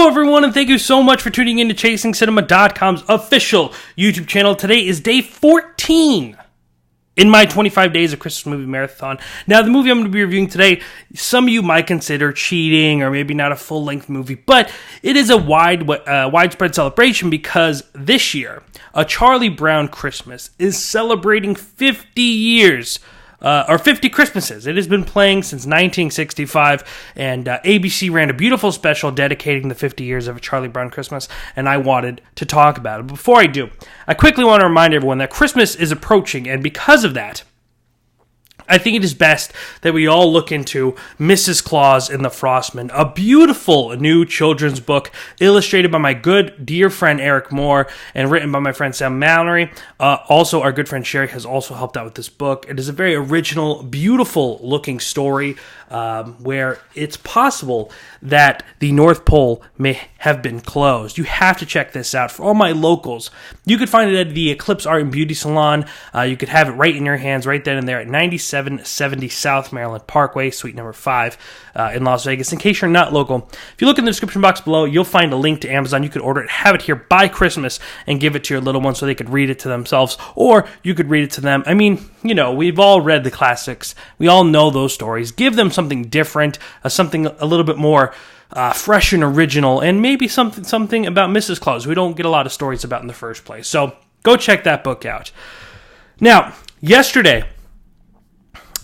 Hello everyone, and thank you so much for tuning in to ChasingCinema.com's official YouTube channel. Today is day 14 in my 25 days of Christmas movie marathon. Now, the movie I'm going to be reviewing today, some of you might consider cheating or maybe not a full-length movie, but it is a widespread celebration because this year, A Charlie Brown Christmas is celebrating 50 years or 50 Christmases. It has been playing since 1965, and ABC ran a beautiful special dedicating the 50 years of A Charlie Brown Christmas, and I wanted to talk about it. Before I do, I quickly want to remind everyone that Christmas is approaching, and because of that, I think it is best that we all look into Mrs. Claus and the Frostman, a beautiful new children's book illustrated by my good dear friend Eric Moore and written by my friend Sam Mallory. Also, our good friend Sherry has also helped out with this book. It is a very original, beautiful looking story where it's possible that the North Pole may have been closed. You have to check this out. For all my locals, you could find it at the Eclipse Art and Beauty Salon. You could have it right in your hands, right then and there at 9770 South Maryland Parkway, suite number 5 in Las Vegas. In case you're not local, if you look in the description box below, you'll find a link to Amazon. You could order it, have it here by Christmas, and give it to your little ones so they could read it to themselves, or you could read it to them. I mean, you know, we've all read the classics. We all know those stories. Give them something different, something a little bit more fresh and original, and maybe something about Mrs. Claus we don't get a lot of stories about in the first place. So go check that book out. Now, yesterday,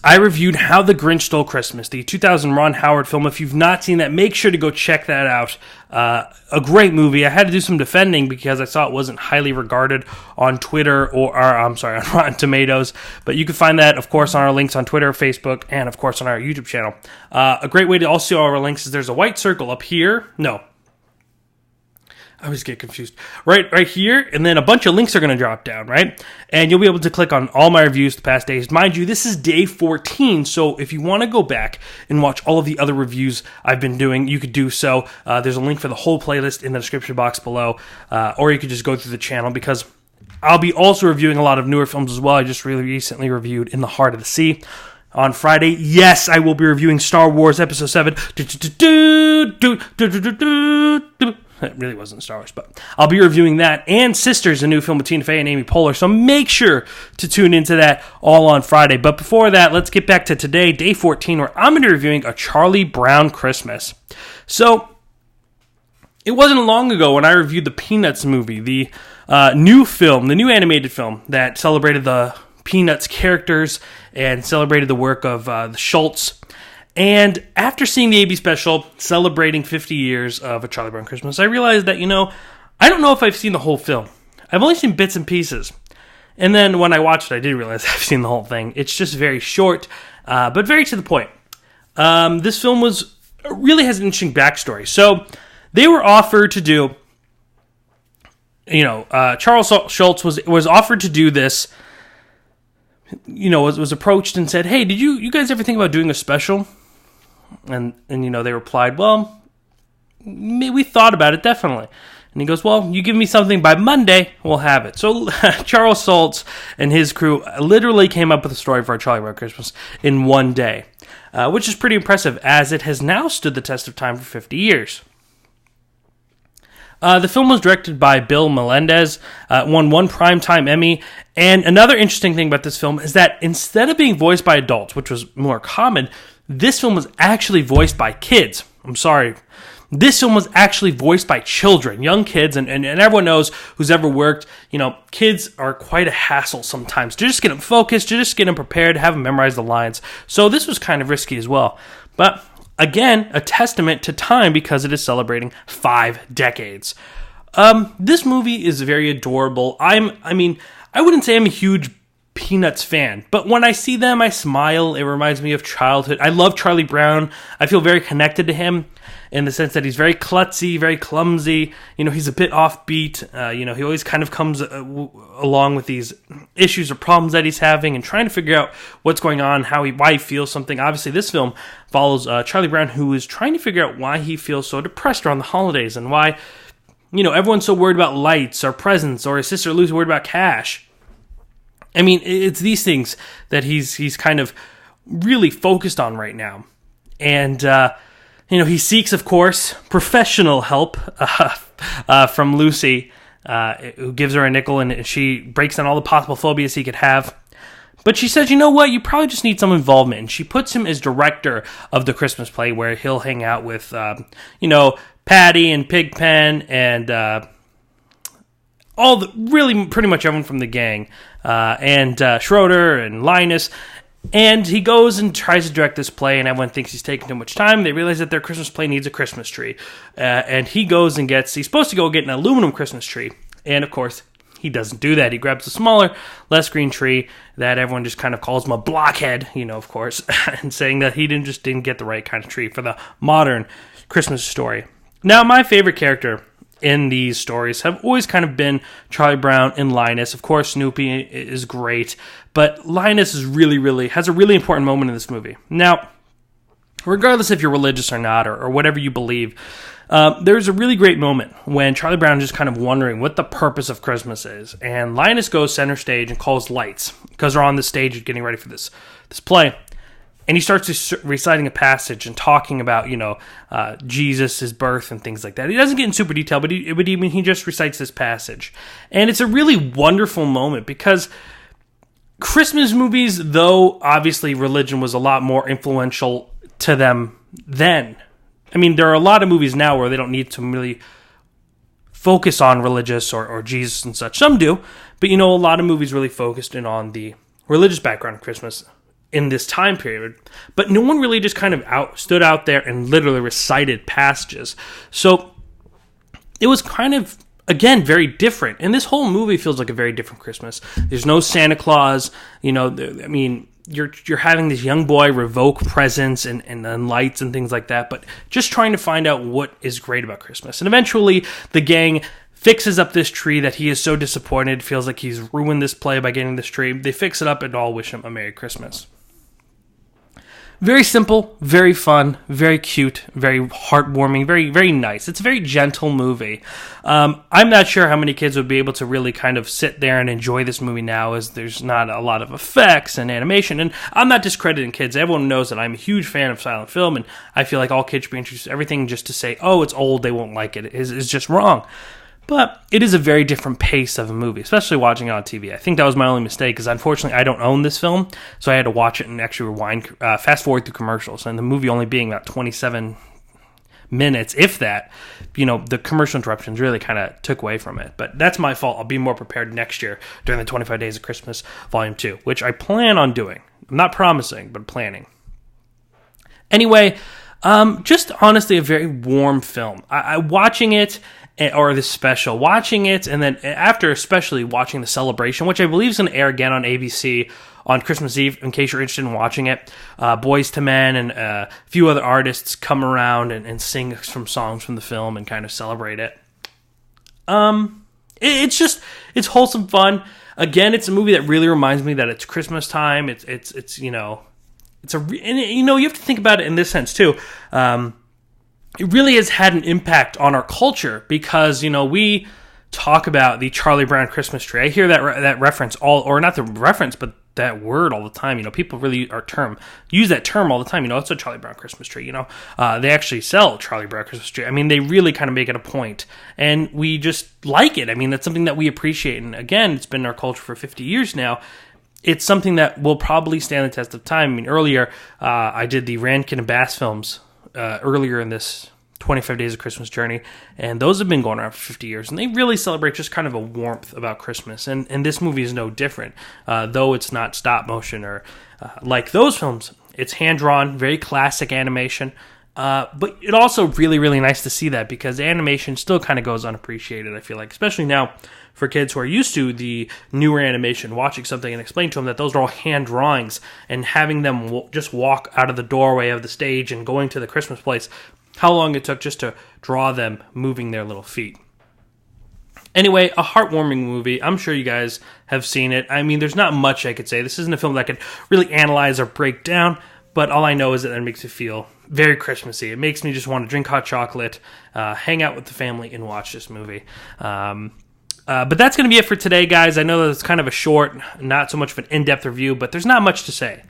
I reviewed How the Grinch Stole Christmas, the 2000 Ron Howard film. If you've not seen that, make sure to go check that out. A great movie. I had to do some defending because I saw it wasn't highly regarded on Twitter on Rotten Tomatoes. But you can find that, of course, on our links on Twitter, Facebook, and, of course, on our YouTube channel. A great way to also see all our links is there's a white circle up here. No. I always get confused. Right here, and then a bunch of links are going to drop down, right? And you'll be able to click on all my reviews the past days. Mind you, this is day 14, so if you want to go back and watch all of the other reviews I've been doing, you could do so. There's a link for the whole playlist in the description box below, or you could just go through the channel, because I'll be also reviewing a lot of newer films as well. I just really recently reviewed In the Heart of the Sea. On Friday, yes, I will be reviewing Star Wars Episode 7. It really wasn't Star Wars, but I'll be reviewing that, and Sisters, a new film with Tina Fey and Amy Poehler, so make sure to tune into that all on Friday. But before that, let's get back to today, day 14, where I'm going to be reviewing A Charlie Brown Christmas. So, it wasn't long ago when I reviewed the Peanuts movie, the new film, the new animated film that celebrated the Peanuts characters and celebrated the work of the Schultz. And after seeing the AB special celebrating 50 years of A Charlie Brown Christmas, I realized that, I don't know if I've seen the whole film. I've only seen bits and pieces. And then when I watched it, I did realize I've seen the whole thing. It's just very short, but very to the point. This film really has an interesting backstory. So they were offered to do, Charles Schultz was offered to do this, was approached and said, hey, did you guys ever think about doing a special? And they replied, well, we thought about it, definitely. And he goes, well, you give me something by Monday, we'll have it. So Charles Schultz and his crew literally came up with a story for A Charlie Brown Christmas in one day, which is pretty impressive, as it has now stood the test of time for 50 years. The film was directed by Bill Melendez, won 1 Primetime Emmy, and another interesting thing about this film is that instead of being voiced by adults, which was more common, this film was actually voiced by kids. I'm sorry. This film was actually voiced by children, young kids, and everyone knows who's ever worked, kids are quite a hassle sometimes to just get them focused, to just get them prepared, have them memorize the lines. So this was kind of risky as well. But again, a testament to time because it is celebrating 5 decades. This movie is very adorable. I wouldn't say I'm a huge Peanuts fan, but when I see them, I smile. It reminds me of childhood. I love Charlie Brown. I feel very connected to him in the sense that he's very klutzy, very clumsy. He's a bit offbeat. He always kind of comes along with these issues or problems that he's having and trying to figure out what's going on, why he feels something. Obviously, this film follows Charlie Brown, who is trying to figure out why he feels so depressed around the holidays and why, everyone's so worried about lights or presents, or his sister Lou's worried about cash. It's these things that he's kind of really focused on right now. And he seeks, of course, professional help from Lucy, who gives her a nickel, and she breaks down all the possible phobias he could have. But she says, you know what, you probably just need some involvement. And she puts him as director of the Christmas play, where he'll hang out with, Patty and Pigpen and pretty much everyone from the gang, and Schroeder and Linus. And he goes and tries to direct this play, and everyone thinks he's taking too much time. They realize that their Christmas play needs a Christmas tree. And he goes and he's supposed to go get an aluminum Christmas tree. And, of course, he doesn't do that. He grabs a smaller, less green tree that everyone just kind of calls him a blockhead, of course, and saying that he didn't get the right kind of tree for the modern Christmas story. Now, my favorite character in these stories have always kind of been Charlie Brown and Linus. Of course, Snoopy is great, but Linus has a really important moment in this movie. Now, regardless if you're religious or not, or whatever you believe, there's a really great moment when Charlie Brown is just kind of wondering what the purpose of Christmas is, and Linus goes center stage and calls lights because they're on the stage getting ready for this play. And he starts reciting a passage and talking about, Jesus, his birth, and things like that. He doesn't get in super detail, but he just recites this passage. And it's a really wonderful moment because Christmas movies, though obviously religion was a lot more influential to them then. I mean, there are a lot of movies now where they don't need to really focus on religious or Jesus and such. Some do, but a lot of movies really focused in on the religious background of Christmas in this time period, but no one really just kind of stood out there and literally recited passages. So it was kind of, again, very different. And this whole movie feels like a very different Christmas. There's no Santa Claus. You're having this young boy revoke presents and lights and things like that, but just trying to find out what is great about Christmas. And eventually the gang fixes up this tree that he is so disappointed, feels like he's ruined this play by getting this tree. They fix it up and all wish him a Merry Christmas. Very simple, very fun, very cute, very heartwarming, very, very nice. It's a very gentle movie. I'm not sure how many kids would be able to really kind of sit there and enjoy this movie now, as there's not a lot of effects and animation. And I'm not discrediting kids. Everyone knows that I'm a huge fan of silent film, and I feel like all kids should be introduced to everything. Just to say, oh, it's old, they won't like it, is just wrong. But it is a very different pace of a movie, especially watching it on TV. I think that was my only mistake, because unfortunately I don't own this film, so I had to watch it and actually fast forward through commercials. And the movie only being about 27 minutes, if that, the commercial interruptions really kind of took away from it. But that's my fault. I'll be more prepared next year during the 25 Days of Christmas Volume 2, which I plan on doing. I'm not promising, but planning. Anyway, just honestly a very warm film. I watching it, or this special, watching it, and then after especially watching the celebration, which I believe is going to air again on ABC on Christmas Eve, in case you're interested in watching it. Boyz II Men and a few other artists come around and sing some songs from the film and kind of celebrate it. It's wholesome fun. Again, it's a movie that really reminds me that it's Christmas time. You have to think about it in this sense too. It really has had an impact on our culture because, we talk about the Charlie Brown Christmas tree. I hear that reference or not the reference, but that word all the time. People really use that term all the time. It's a Charlie Brown Christmas tree. They actually sell Charlie Brown Christmas tree. I mean, they really kind of make it a point, and we just like it. I mean, that's something that we appreciate. And again, it's been in our culture for 50 years now. It's something that will probably stand the test of time. I mean, earlier I did the Rankin and Bass films earlier in this 25 Days of Christmas journey, and those have been going around for 50 years, and they really celebrate just kind of a warmth about Christmas, and this movie is no different, though it's not stop motion or like those films. It's hand-drawn, very classic animation, but it also really, really nice to see that, because animation still kind of goes unappreciated, I feel like, especially now for kids who are used to the newer animation, watching something and explain to them that those are all hand drawings, and having them just walk out of the doorway of the stage and going to the Christmas place, how long it took just to draw them moving their little feet. Anyway, a heartwarming movie. I'm sure you guys have seen it. I mean, there's not much I could say. This isn't a film that I could really analyze or break down, but all I know is that it makes me feel very Christmassy. It makes me just want to drink hot chocolate, hang out with the family, and watch this movie. But that's going to be it for today, guys. I know that it's kind of a short, not so much of an in-depth review, but there's not much to say.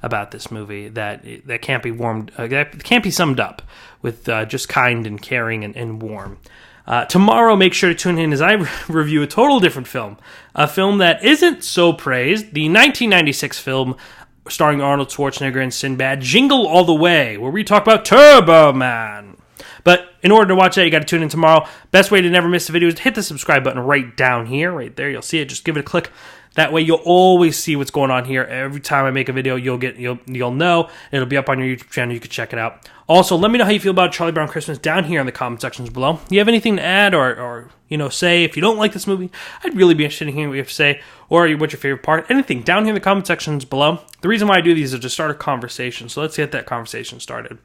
about this movie that can't be that can't be summed up with just kind and caring and warm. Tomorrow, make sure to tune in as I review a total different film, a film that isn't so praised, the 1996 film starring Arnold Schwarzenegger and Sinbad, Jingle All the Way, where we talk about Turbo Man. But in order to watch that, you got to tune in tomorrow. Best way to never miss a video is to hit the subscribe button right down here, right there. You'll see it. Just give it a click. That way, you'll always see what's going on here. Every time I make a video, you'll know. It'll be up on your YouTube channel. You can check it out. Also, let me know how you feel about Charlie Brown Christmas down here in the comment sections below. You have anything to add or say if you don't like this movie? I'd really be interested in hearing what you have to say, or what's your favorite part. Anything down here in the comment sections below. The reason why I do these is to start a conversation. So let's get that conversation started.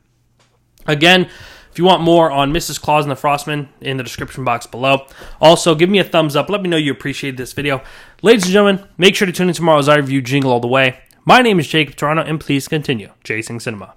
Again, if you want more on Mrs. Claus and the Frostman, in the description box below. Also, give me a thumbs up. Let me know you appreciate this video. Ladies and gentlemen, make sure to tune in tomorrow as I review Jingle All the Way. My name is Jacob Toronto, and please continue chasing cinema.